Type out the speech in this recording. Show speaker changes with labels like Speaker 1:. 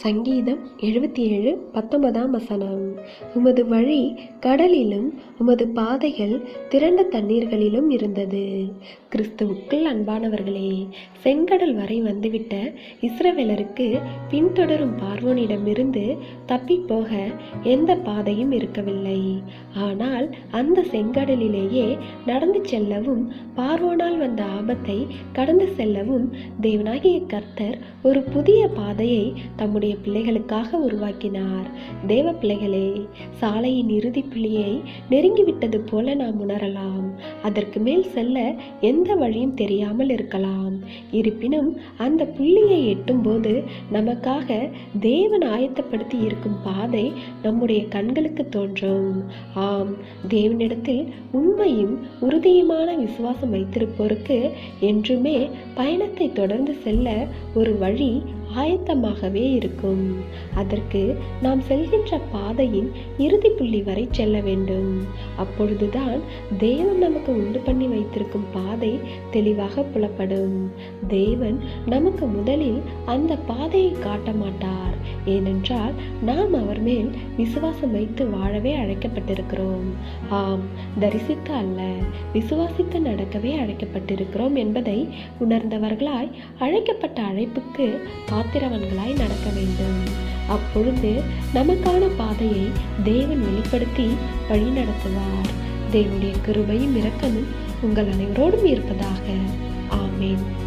Speaker 1: சங்கீதம் 77:19 உமது வழி கடலிலும் உமது பாதைகள் திரண்ட தண்ணீர்களிலும் இருந்தது. கிறிஸ்துவுக்குள் அன்பானவர்களே, செங்கடல் வரை வந்துவிட்ட இஸ்ரவேலருக்கு பின்தொடரும் பார்வோனிடமிருந்து தப்பிப்போக எந்த பாதையும் இருக்கவில்லை. ஆனால் அந்த செங்கடலிலேயே நடந்து செல்லவும் பார்வோனால் வந்த ஆபத்தை கடந்து செல்லவும் தேவனாகிய கர்த்தர் ஒரு புதிய பாதையை தம்முடைய பிள்ளைகளுக்காக உருவாக்கினார். தேவ பிள்ளைகளே, சாலையின் இறுதி புள்ளியை நெருங்கிவிட்டது போல நாம் உணரலாம். அதற்கு மேல் செல்ல எந்த வழியும் தெரியாமல் இருக்கலாம். இருப்பினும் அந்த புள்ளியை எட்டும்போது நமக்காக தேவன் ஆயத்தப்படுத்தி இருக்கும் பாதை நம்முடைய கண்களுக்கு தோன்றும். ஆம், தேவனிடத்தில் உண்மையும் உறுதியுமான விசுவாசம் வைத்திருப்போருக்கு என்றுமே பயணத்தை தொடர்ந்து செல்ல ஒரு வழி ஆயத்தமாகவே இருக்கும். அதற்கு நாம் செல்கின்ற பாதையின் இறுதி புள்ளி வரை செல்ல வேண்டும். அப்பொழுதுதான் தேவன் நமக்கு உண்டு பண்ணி வைத்திருக்கும் பாதை தெளிவாக புலப்படும். தேவன் நமக்கு முதலில் அந்த பாதையை காட்ட மாட்டார். ஏனென்றால் நாம் அவர் மேல் விசுவாசம் வைத்து வாழவே அழைக்கப்பட்டிருக்கிறோம். ஆம், தரிசித்து அல்ல, விசுவாசித்து நடக்கவே அழைக்கப்பட்டிருக்கிறோம் என்பதை உணர்ந்தவர்களாய் அழைக்கப்பட்ட அழைப்புக்கு பாத்திரவன்களாய் நடக்க வேண்டும். அப்பொழுது நமக்கான பாதையை தேவன் வெளிப்படுத்தி வழி நடத்துவார். தேவனுடைய கிருபையும் இரக்கமும் உங்கள் அனைவரோடும் இருப்பதாக. ஆமேன்.